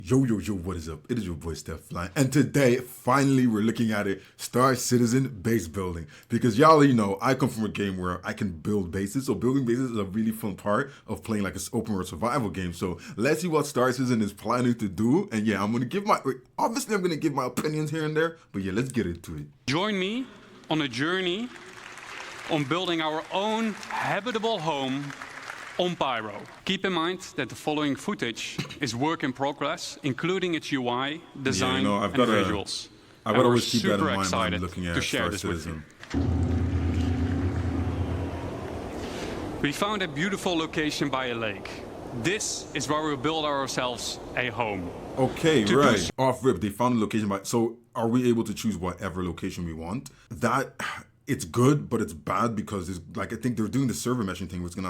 Yo, what is up? It is your boy stephlyon, and today, finally, we're looking at it, Star Citizen base building. Because y'all, I come from a game where I can build bases, so building bases is a really fun part of playing like an open world survival game. So let's see what Star Citizen is planning to do, and yeah, I'm gonna give my opinions here and there, but yeah, let's get into it. Join me on a journey on building our own habitable home on Pyro. Keep in mind that the following footage is work in progress, including its UI, design, and visuals. I've got to always keep that in mind when excited I'm looking at to share Star this with Citizen. you. We found a beautiful location by a lake. This is where we'll build ourselves a home. Okay, right. Off rip, they found a location. So are we able to choose whatever location we want? It's good, but it's bad because it's like, I think they're doing the server meshing thing, which is gonna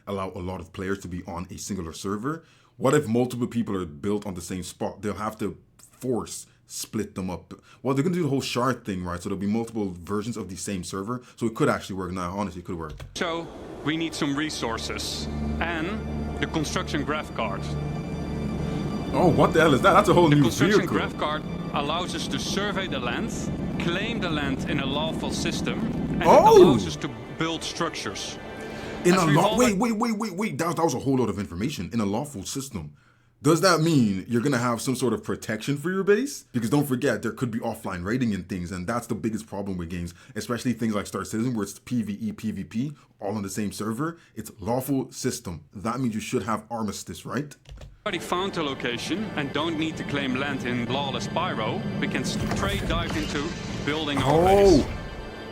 allow a lot of players to be on a singular server. What if multiple people are built on the same spot? They'll have to split them up. Well, they're gonna do the whole shard thing, right? So there'll be multiple versions of the same server. So it could actually work. Now, honestly, it could work. So we need some resources and the construction graph card. Oh, what the hell is that? That's a whole new vehicle. The construction graph card allows us to survey the land, claim the land in a lawful system, and it allows us to build structures. Wait, that was a whole lot of information. In a lawful system. Does that mean you're gonna have some sort of protection for your base? Because don't forget, there could be offline raiding and things, and that's the biggest problem with games, especially things like Star Citizen, where it's PvE, PvP, all on the same server. It's lawful system. That means you should have armistice, right? Already found the location and don't need to claim land in lawless Pyro. We can straight dive into building our base.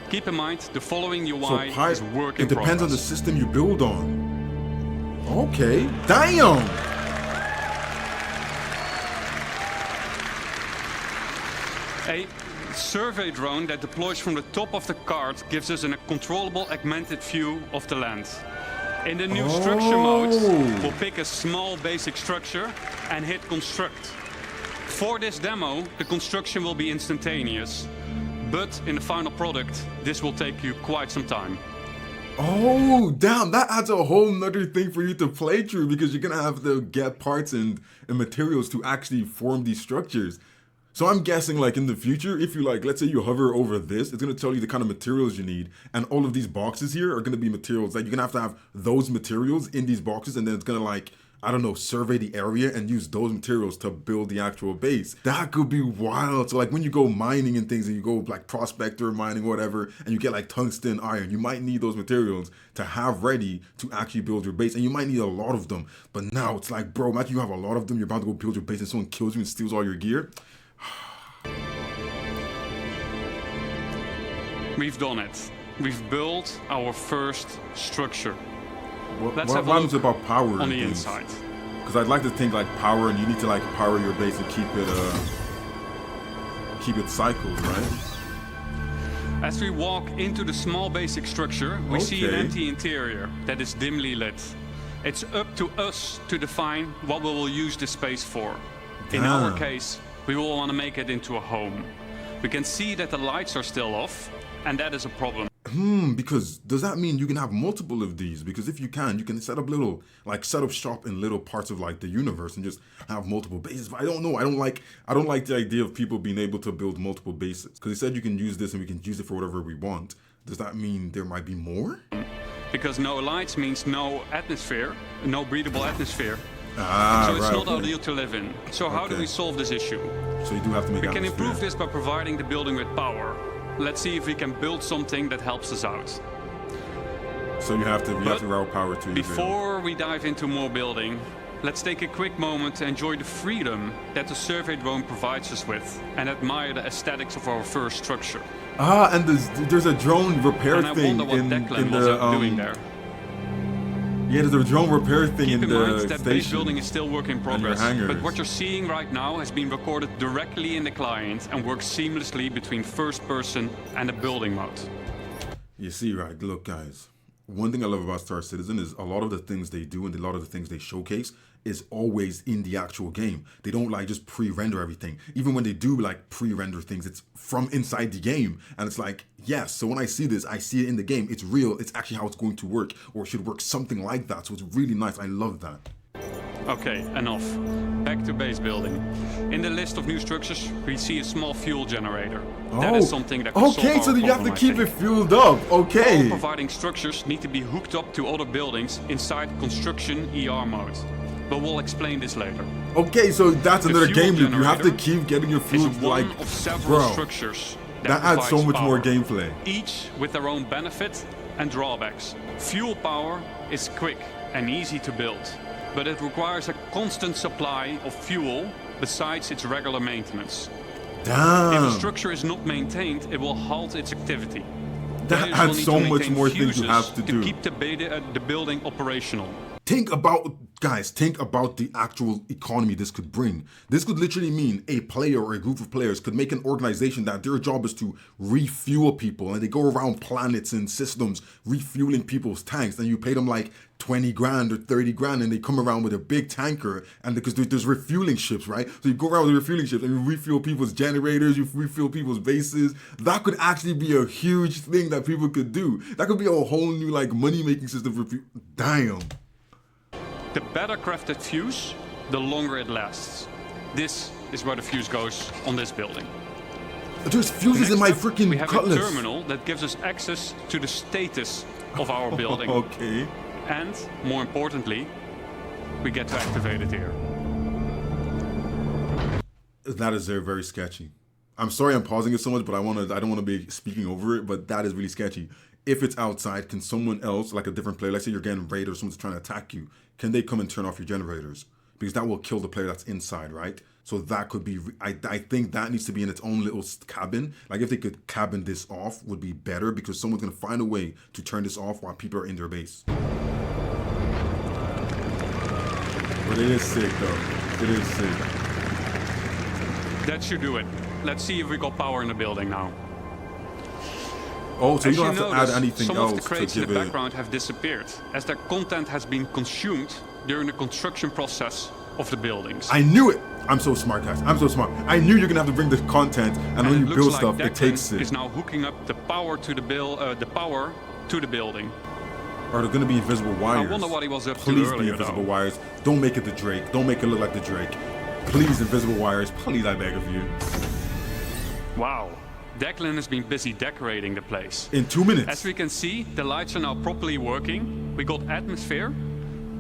Keep in mind, the following UI is work in progress. It depends on the system you build on. Okay, damn! A survey drone that deploys from the top of the card gives us a controllable augmented view of the land. In the new structure mode, we'll pick a small basic structure and hit construct. For this demo, the construction will be instantaneous, but in the final product, this will take you quite some time. Oh, damn, that adds a whole nother thing for you to play through, because you're gonna have to get parts and materials to actually form these structures. So I'm guessing, like, in the future, if you, like, let's say you hover over this, it's going to tell you the kind of materials you need. And all of these boxes here are going to be materials. Like, you're going to have those materials in these boxes, and then it's going to, like, I don't know, survey the area and use those materials to build the actual base. That could be wild. So, like, when you go mining and things, and you go, like, prospector mining, whatever, and you get, like, tungsten, iron, you might need those materials to have ready to actually build your base. And you might need a lot of them. But now it's like, bro, imagine you have a lot of them, you're about to go build your base, and someone kills you and steals all your gear. We've done it. We've built our first structure. Let's have a look about power on the inside. Because I'd like to think like power, and you need to like power your base and keep it cycled, right? As we walk into the small basic structure, we see an empty interior that is dimly lit. It's up to us to define what we will use this space for. In our case, we will want to make it into a home. We can see that the lights are still off, and that is a problem. Because does that mean you can have multiple of these? Because if you can set up shop in little parts of like the universe and just have multiple bases. But I don't know. I don't like the idea of people being able to build multiple bases. Because they said you can use this and we can use it for whatever we want. Does that mean there might be more? Because no lights means no atmosphere, no breathable atmosphere. So it's not ideal to live in. So how do we solve this issue? So you do have to make. We can improve this by providing the building with power. Let's see if we can build something that helps us out. So you have to route power to. Before we dive into more building, let's take a quick moment to enjoy the freedom that the survey drone provides us with and admire the aesthetics of our first structure. And there's a drone repair thing in the doing there. Yeah, there's a drone repair thing in the station. Keep in mind that base building is still work in progress, but what you're seeing right now has been recorded directly in the client and works seamlessly between first person and the building mode. You see, right? Look, guys, one thing I love about Star Citizen is a lot of the things they do and a lot of the things they showcase is always in the actual game. They don't like just pre-render everything. Even when they do like pre-render things, it's from inside the game. And it's like, yes, so when I see this, I see it in the game. It's real. It's actually how it's going to work, or it should work something like that. So it's really nice. I love that. Okay, enough. Back to base building. In the list of new structures, we see a small fuel generator. That is something that could solve okay, our so you have problem, to keep I it think. fueled up. All Okay. providing structures need to be hooked up to other buildings inside construction ER mode. But we'll explain this later. Okay, so that's another fuel game loop. You have to generator keep getting your It's fuel one like, of several bro. structures That adds so provides much more power, gameplay. each with their own benefit and drawbacks. Fuel power is quick and easy to build, but it requires a constant supply of fuel besides its regular maintenance. If a Damn. structure is not maintained, it will halt its activity. That Players will adds need so to much maintain more things you fuses have to do. keep the building operational. Think about, guys, think about the actual economy this could bring. This could literally mean a player or a group of players could make an organization that their job is to refuel people, and they go around planets and systems refueling people's tanks, and you pay them like 20 grand or 30 grand, and they come around with a big tanker, and because there's refueling ships, right? So you go around with refueling ships and you refuel people's generators, you refuel people's bases. That could actually be a huge thing that people could do. That could be a whole new like money-making system for people. Damn. The better crafted fuse, the longer it lasts. This is where the fuse goes on this building. There's fuses in my Next up, freaking we have cutlass. a terminal that gives us access to the status of our building. Okay. And, more importantly, we get to activate it here. That is very, very sketchy. I'm sorry I'm pausing it so much, but I don't want to be speaking over it, but that is really sketchy. If it's outside, can someone else, like a different player, let's say you're getting raided or someone's trying to attack you, can they come and turn off your generators? Because that will kill the player that's inside, right? So that could be, I think that needs to be in its own little cabin. Like if they could cabin this off would be better, because someone's going to find a way to turn this off while people are in their base. But it is sick though. It is sick. That should do it. Let's see if we got power in the building now. Oh, so As you don't have to add notice, anything some else of the crates to in give the it. background have disappeared, as their content has been consumed during the construction process of the buildings. I knew it! I'm so smart, guys. I'm so smart. I knew you're gonna have to bring the content, and when it you looks build like stuff, it Declan takes it. is now hooking up the power to the building. Are there gonna be invisible wires? I wonder what he was up to Please be earlier, invisible though. wires. Don't make it the Drake. Don't make it look like the Drake. Please, invisible wires. Please, I beg of you. Wow, Declan has been busy decorating the place. In 2 minutes. As we can see, the lights are now properly working. We got atmosphere,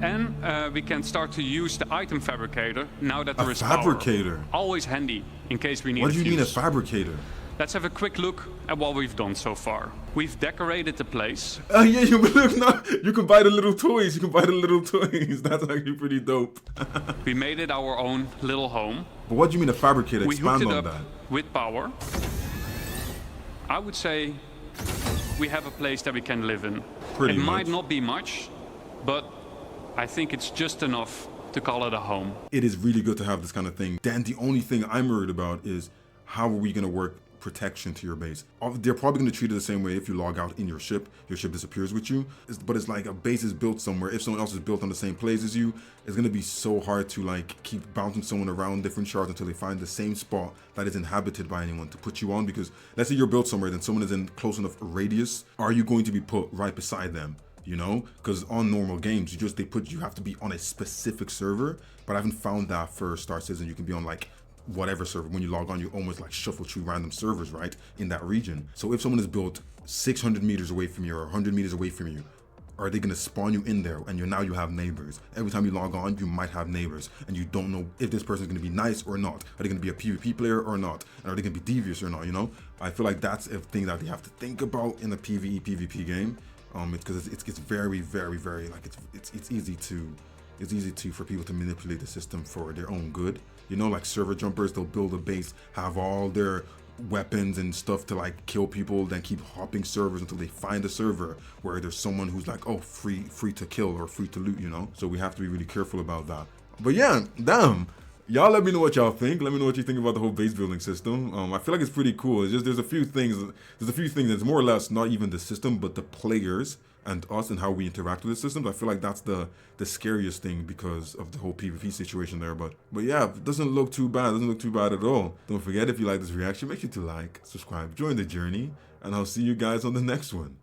and we can start to use the item fabricator now that there is fabricator? power. Always handy in case we need What do you mean a fuse. fabricator? Let's have a quick look at what we've done so far. We've decorated the place. Yeah, look now. You can buy the little toys. You can buy the little toys. That's actually pretty dope. We made it our own little home. But what do you mean a fabricator? We hooked Expand it on up that. with power. I would say we have a place that we can live in. Pretty It might much. not be much, but I think it's just enough to call it a home. It is really good to have this kind of thing. Then the only thing I'm worried about is how are we going to work protection to your base? They're probably going to treat it the same way. If you log out in your ship disappears with you. But it's like a base is built somewhere. If someone else is built on the same place as you, it's going to be so hard to like keep bouncing someone around different shards until they find the same spot that is inhabited by anyone to put you on. Because let's say you're built somewhere, then someone is in close enough radius. Are you going to be put right beside them? You know, because on normal games, you have to be on a specific server. But I haven't found that for Star Citizen. You can be on like whatever server. When you log on, you almost like shuffle through random servers, right, in that region. So if someone is built 600 meters away from you or 100 meters away from you, are they going to spawn you in there? And now you have neighbors. Every time you log on, you might have neighbors, and you don't know if this person is going to be nice or not. Are they going to be a PvP player or not? And are they going to be devious or not? You know, I feel like that's a thing that they have to think about in a PvE PvP game. Because it's very, very, very like it's easy for people to manipulate the system for their own good. You know, like server jumpers, they'll build a base, have all their weapons and stuff to like kill people, then keep hopping servers until they find a server where there's someone who's like, oh, free to kill or free to loot, you know? So we have to be really careful about that. But yeah, damn. Y'all let me know what y'all think. Let me know what you think about the whole base building system. I feel like it's pretty cool. It's just there's a few things that's more or less not even the system, but the players and us and how we interact with the systems. I feel like that's the scariest thing because of the whole PvP situation there. But yeah, it doesn't look too bad. It doesn't look too bad at all. Don't forget, if you like this reaction, make sure to like, subscribe, join the journey, and I'll see you guys on the next one.